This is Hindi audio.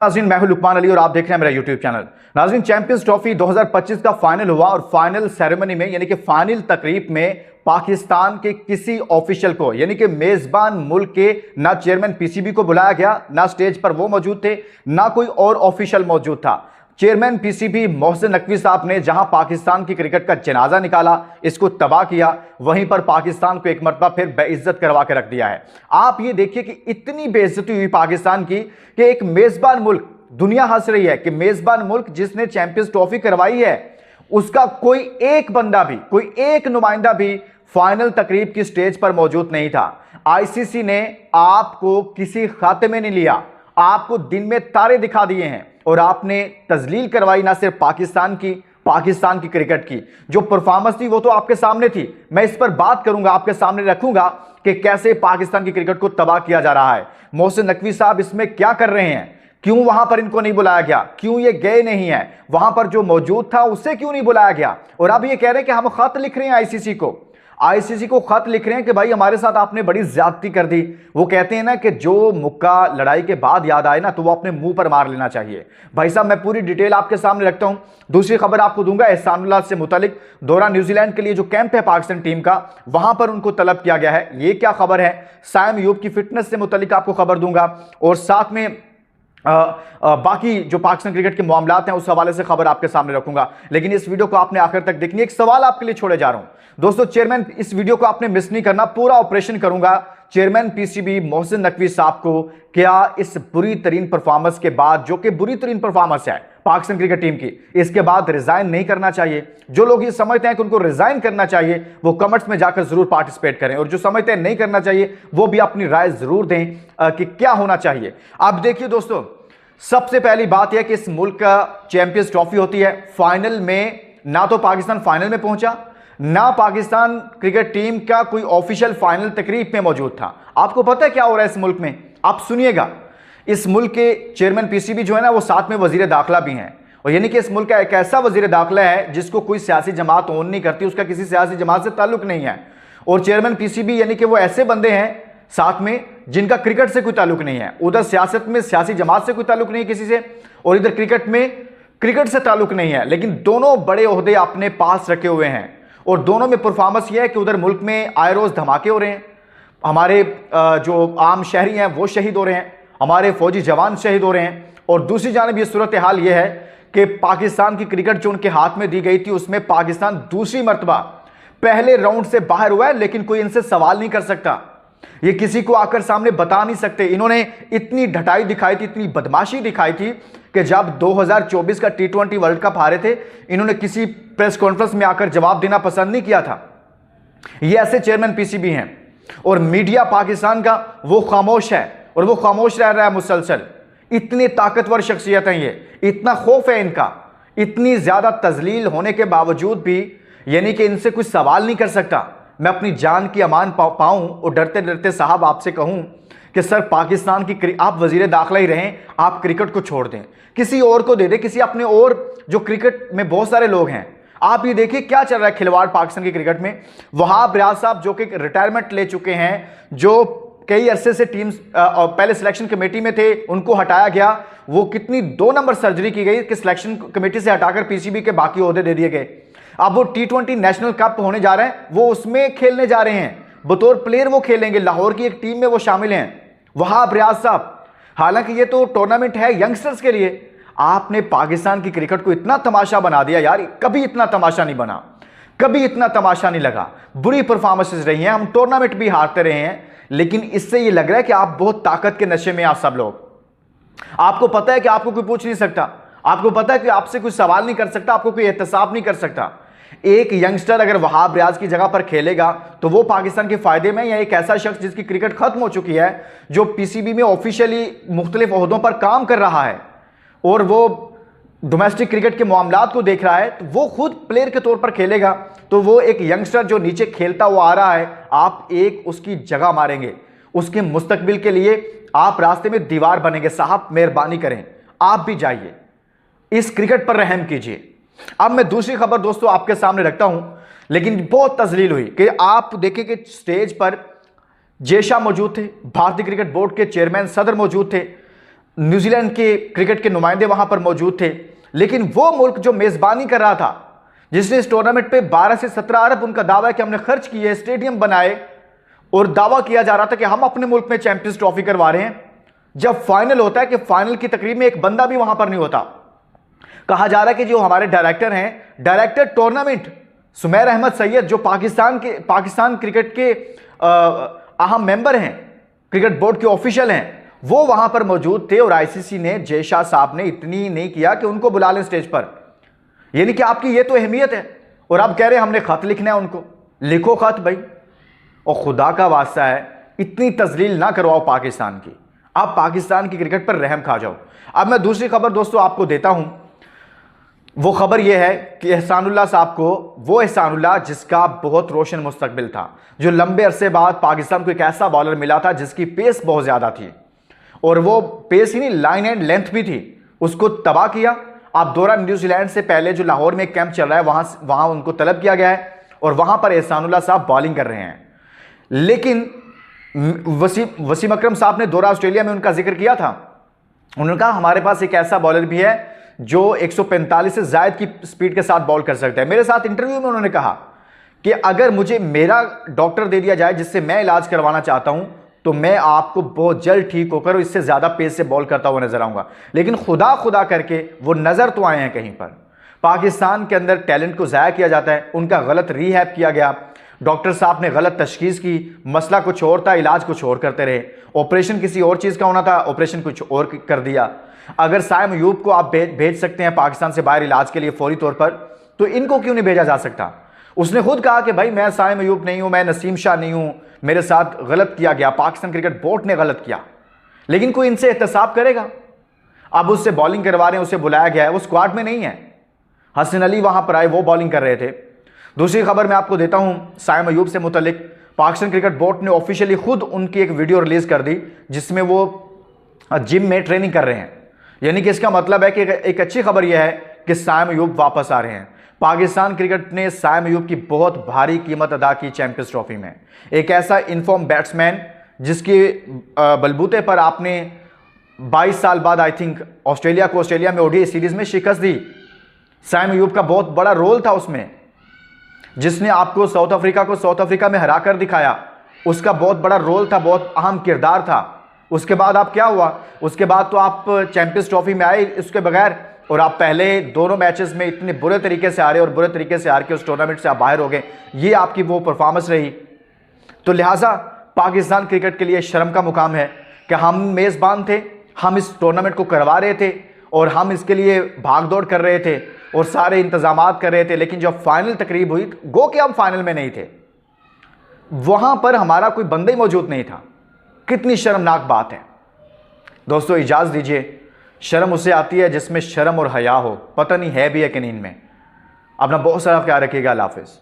नाज़रीन, मैं हूं लुकमान अली और आप देख रहे हैं मेरा यूट्यूब चैनल। नाज़रीन, चैंपियंस ट्रॉफी 2025 का फाइनल हुआ और फाइनल सेरेमनी में यानी कि फाइनल तकरीब में पाकिस्तान के किसी ऑफिशियल को यानी कि मेजबान मुल्क के ना चेयरमैन पीसीबी को बुलाया गया, ना स्टेज पर वो मौजूद थे, ना कोई और ऑफिशियल मौजूद था। चेयरमैन पीसीबी मोहसिन नकवी साहब ने जहां पाकिस्तान की क्रिकेट का जनाजा निकाला, इसको तबाह किया, वहीं पर पाकिस्तान को एक मरतबा फिर बेइज्जत करवा के रख दिया है। आप ये देखिए कि इतनी बेइज्जती हुई पाकिस्तान की कि एक मेजबान मुल्क, दुनिया हंस रही है कि मेजबान मुल्क जिसने चैंपियंस ट्रॉफी करवाई है उसका कोई एक बंदा भी, कोई एक नुमाइंदा भी फाइनल तकरीब की स्टेज पर मौजूद नहीं था। आईसीसी ने आपको किसी खाते में नहीं लिया, आपको दिन में तारे दिखा दिए हैं और आपने तजलील करवाई ना सिर्फ पाकिस्तान की क्रिकेट की। जो परफॉर्मेंस थी वो तो आपके सामने थी, मैं इस पर बात करूंगा, आपके सामने रखूंगा कि कैसे पाकिस्तान की क्रिकेट को तबाह किया जा रहा है। मोहसिन नकवी साहब इसमें क्या कर रहे हैं, क्यों वहां पर इनको नहीं बुलाया गया, क्यों ये गए नहीं है, वहां पर जो मौजूद था उससे क्यों नहीं बुलाया गया। और अब ये कह रहे हैं कि हम खत लिख रहे हैं आईसीसी को खत लिख रहे हैं कि भाई हमारे साथ आपने बड़ी ज्यादती कर दी। वो कहते हैं ना कि जो मुक्का लड़ाई के बाद याद आए ना तो वो अपने मुंह पर मार लेना चाहिए। भाई साहब, मैं पूरी डिटेल आपके सामने रखता हूं। दूसरी खबर आपको दूंगा एहसानुल्लाह से मुतालिक, दौरा न्यूजीलैंड के लिए जो कैंप है पाकिस्तान टीम का, वहां पर उनको तलब किया गया है। ये क्या खबर है, साइम अयूब की फिटनेस से मुतालिक आपको खबर दूंगा और साथ में बाकी जो पाकिस्तान क्रिकेट के मामलात हैं उस हवाले से खबर आपके सामने रखूंगा। लेकिन इस वीडियो को आपने आखिर तक देखनी है। एक सवाल आपके लिए छोड़े जा रहा हूं दोस्तों, चेयरमैन, इस वीडियो को आपने मिस नहीं करना, पूरा ऑपरेशन करूंगा। चेयरमैन पीसीबी मोहसिन नकवी साहब को क्या इस बुरी तरीन परफॉर्मेंस के बाद, जो कि बुरी तरीन परफॉर्मेंस है पाकिस्तान क्रिकेट टीम की, इसके बाद रिजाइन नहीं करना चाहिए? जो लोग ये समझते हैं कि उनको रिजाइन करना चाहिए वो कमेंट्स में जाकर जरूर पार्टिसिपेट करें, और जो समझते हैं नहीं करना चाहिए वो भी अपनी राय जरूर दें कि क्या होना चाहिए। आप देखिए दोस्तों, सबसे पहली बात यह कि इस मुल्क का चैंपियंस ट्रॉफी होती है, फाइनल में ना तो पाकिस्तान फाइनल में पहुंचा, ना पाकिस्तान क्रिकेट टीम का कोई ऑफिशियल फाइनल तकरीब में मौजूद था। आपको पता है क्या हो रहा है इस मुल्क में? आप सुनिएगा, इस मुल्क के चेयरमैन पीसीबी जो है ना वो साथ में वजीर दाखिला भी हैं, और यानी कि इस मुल्क का एक ऐसा वजीर दाखिला है जिसको कोई सियासी जमात ओन नहीं करती, उसका किसी सियासी जमात से ताल्लुक नहीं है। और चेयरमैन पीसीबी यानी कि वो ऐसे बंदे हैं साथ में जिनका क्रिकेट से कोई ताल्लुक नहीं है। उधर सियासत में सियासी जमात से कोई ताल्लुक नहीं है किसी से, और इधर क्रिकेट में क्रिकेट से ताल्लुक नहीं है, लेकिन दोनों बड़े ओहदे अपने पास रखे हुए हैं। और दोनों में परफॉर्मेंस यह है कि उधर मुल्क में आए रोज धमाके हो रहे हैं, हमारे जो आम शहरी हैं वो शहीद हो रहे हैं, हमारे फौजी जवान शहीद हो रहे हैं। और दूसरी जानिब ये सूरत हाल ये है कि पाकिस्तान की क्रिकेट जो उनके हाथ में दी गई थी उसमें पाकिस्तान दूसरी मरतबा पहले राउंड से बाहर हुआ है, लेकिन कोई इनसे सवाल नहीं कर सकता, ये किसी को आकर सामने बता नहीं सकते। इन्होंने इतनी ढटाई दिखाई थी, इतनी बदमाशी दिखाई थी कि जब 2024 का T20 वर्ल्ड कप हारे थे, इन्होंने किसी प्रेस कॉन्फ्रेंस में आकर जवाब देना पसंद नहीं किया था। ये ऐसे चेयरमैन पीसीबी हैं, और मीडिया पाकिस्तान का वो खामोश है, और वो खामोश रह रहा है मुसलसल। इतनी ताकतवर शख्सियत है ये, इतना खौफ है इनका, इतनी ज्यादा तजलील होने के बावजूद भी यानी कि इनसे कुछ सवाल नहीं कर सकता। मैं अपनी जान की अमान पाऊं और डरते डरते साहब आपसे कहूं कि सर पाकिस्तान की आप वजीर दाखिला ही रहें, आप क्रिकेट को छोड़ दें, किसी और को दे दें, किसी अपने और जो क्रिकेट में बहुत सारे लोग हैं। आप ये देखिए क्या चल रहा है खिलवाड़ पाकिस्तान की क्रिकेट में। वहाब रियाज साहब जो कि रिटायरमेंट ले चुके हैं, जो कई अरसे से टीम्स पहले सिलेक्शन कमेटी में थे, उनको हटाया गया। वो कितनी 2 नंबर सर्जरी की गई कि सिलेक्शन कमेटी से हटाकर पीसीबी के बाकी ओहदे दे दिए गए। अब वो T20 नेशनल कप होने जा रहे हैं, वो उसमें खेलने जा रहे हैं, बतौर प्लेयर वो खेलेंगे, लाहौर की एक टीम में वो शामिल हैं, वहाब रियाज साहब। हालांकि ये तो टूर्नामेंट है यंगस्टर्स के लिए। आपने पाकिस्तान की क्रिकेट को इतना तमाशा बना दिया यार, कभी इतना तमाशा नहीं बना, कभी इतना तमाशा नहीं लगा। बुरी परफॉर्मेंसेस रही हैं, हम टूर्नामेंट भी हारते रहे हैं, लेकिन इससे ये लग रहा है कि आप बहुत ताकत के नशे में, आप सब लोग, आपको पता है कि आपको कोई पूछ नहीं सकता, आपको पता है कि आपसे कोई सवाल नहीं कर सकता, आपको कोई एहतसाब नहीं कर सकता। एक यंगस्टर अगर वहाब रियाज की जगह पर खेलेगा तो वो पाकिस्तान के फायदे में, या एक ऐसा शख्स जिसकी क्रिकेट खत्म हो चुकी है, जो पीसीबी में ऑफिशियली मुख्तलिफ ओहदों पर काम कर रहा है और वो डोमेस्टिक क्रिकेट के मामलात को देख रहा है, तो वो खुद प्लेयर के तौर पर खेलेगा, तो वो एक यंगस्टर जो नीचे खेलता हुआ आ रहा है, आप एक उसकी जगह मारेंगे, उसके मुस्तकबिल के लिए आप रास्ते में दीवार बनेंगे। साहब मेहरबानी करें, आप भी जाइए, इस क्रिकेट पर रहम कीजिए। अब मैं दूसरी खबर दोस्तों आपके सामने रखता हूं, लेकिन बहुत तजलील हुई कि आप देखें कि स्टेज पर जेशा मौजूद थे, भारतीय क्रिकेट बोर्ड के चेयरमैन सदर मौजूद थे, न्यूजीलैंड के क्रिकेट के नुमाइंदे वहां पर मौजूद थे, लेकिन वो मुल्क जो मेजबानी कर रहा था, जिसने इस टूर्नामेंट पे 12 से 17 अरब उनका दावा है कि हमने खर्च किए, स्टेडियम बनाए, और दावा किया जा रहा था कि हम अपने मुल्क में चैंपियंस ट्रॉफी करवा रहे हैं, जब फाइनल होता है कि फाइनल की तकरीब में एक बंदा भी वहां पर नहीं होता। कहा जा रहा है कि जो हमारे डायरेक्टर हैं, डायरेक्टर टूर्नामेंट सुमैर अहमद सैयद, जो पाकिस्तान क्रिकेट के अहम मेंबर हैं, क्रिकेट बोर्ड के ऑफिशियल हैं, वो वहां पर मौजूद थे और आईसीसी ने, जय शाह साहब ने इतनी नहीं किया कि उनको बुला लें स्टेज पर। यानी कि आपकी ये तो अहमियत है, और आप कह रहे हैं हमने खत लिखना है उनको। लिखो खत भाई, और खुदा का वास्ता है इतनी तजलील ना करवाओ पाकिस्तान की, आप पाकिस्तान की क्रिकेट पर रहम खा जाओ। अब मैं दूसरी खबर दोस्तों आपको देता हूं। वो खबर यह है कि एहसानुल्लाह साहब को, वो एहसानुल्लाह जिसका बहुत रोशन मुस्तकबिल था, जो लंबे अरसे बाद पाकिस्तान को एक ऐसा बॉलर मिला था जिसकी पेस बहुत ज़्यादा थी, और वो पेस ही नहीं, लाइन एंड लेंथ भी थी, उसको तबाह किया। आप दौरान न्यूजीलैंड से पहले जो लाहौर में एक कैंप चल रहा है, वहां उनको तलब किया गया है, और वहां पर एहसानुल्लाह साहब बॉलिंग कर रहे हैं। लेकिन वसीम अकरम साहब ने दौरा ऑस्ट्रेलिया में उनका जिक्र किया था। उन्होंने कहा हमारे पास एक ऐसा बॉलर भी है जो 145 से ज्यादा की स्पीड के साथ बॉल कर सकता है। मेरे साथ इंटरव्यू में उन्होंने कहा कि अगर मुझे मेरा डॉक्टर दे दिया जाए जिससे मैं इलाज करवाना चाहता हूं, तो मैं आपको बहुत जल्द ठीक होकर और इससे ज्यादा पेस से बॉल करता हुआ नजर आऊंगा। लेकिन खुदा करके वो नजर तो आए हैं कहीं पर। पाकिस्तान के अंदर टैलेंट को ज़ाया किया जाता है, उनका गलत रीहैब किया गया, डॉक्टर साहब ने गलत तशखीस की, मसला कुछ और था, इलाज कुछ और करते रहे। ऑपरेशन किसी और चीज़ का होना था, ऑपरेशन कुछ और कर दिया। अगर साइम अयूब को आप भेज सकते हैं पाकिस्तान से बाहर इलाज के लिए फौरी तौर पर, तो इनको क्यों नहीं भेजा जा सकता? उसने खुद कहा कि भाई मैं साइम अयूब नहीं हूं, मैं नसीम शाह नहीं हूं, मेरे साथ गलत किया गया, पाकिस्तान क्रिकेट बोर्ड ने गलत किया। लेकिन कोई इनसे एहतसाब करेगा? अब उससे बॉलिंग करवा रहे हैं, उसे बुलाया गया है, वो स्क्वाड में नहीं है। हसन अली वहां पर आए, वो बॉलिंग कर रहे थे। दूसरी खबर मैं आपको देता हूं साइम अयूब से मुतल्लिक। पाकिस्तान क्रिकेट बोर्ड ने ऑफिशियली खुद उनकी एक वीडियो रिलीज कर दी जिसमें वो जिम में ट्रेनिंग कर रहे हैं। यानी कि इसका मतलब है कि एक अच्छी खबर यह है कि साइम अयूब वापस आ रहे हैं। पाकिस्तान क्रिकेट ने साइम अयूब की बहुत भारी कीमत अदा की चैंपियंस ट्रॉफी में। एक ऐसा इनफॉर्म बैट्समैन जिसके बलबूते पर आपने 22 साल बाद आई थिंक ऑस्ट्रेलिया में ओडीआई सीरीज में शिकस्त दी। साइम अयूब का बहुत बड़ा रोल था उसमें, जिसने आपको साउथ अफ्रीका में हरा कर दिखाया। उसका बहुत बड़ा रोल था, बहुत अहम किरदार था। उसके बाद आप क्या हुआ? उसके बाद तो आप चैंपियंस ट्रॉफी में आए उसके बगैर, और आप पहले दोनों मैचेस में इतने बुरे तरीके से हारे और बुरे तरीके से हार के उस टूर्नामेंट से आप बाहर हो गए। ये आपकी वो परफॉर्मेंस रही। तो लिहाजा पाकिस्तान क्रिकेट के लिए शर्म का मुकाम है कि हम मेज़बान थे, हम इस टूर्नामेंट को करवा रहे थे और हम इसके लिए भाग दौड़ कर रहे थे और सारे इंतजामात कर रहे थे। लेकिन जब फाइनल तकरीब हुई, गो कि हम फाइनल में नहीं थे, वहां पर हमारा कोई बंदा ही मौजूद नहीं था। कितनी शर्मनाक बात है दोस्तों। इजाज़त दीजिए, शर्म उसे आती है जिसमें शर्म और हया हो। पता नहीं है भी है कि नहीं इनमें। अपना बहुत सारा ख्याल रखिएगा। अल्लाह हाफिज़।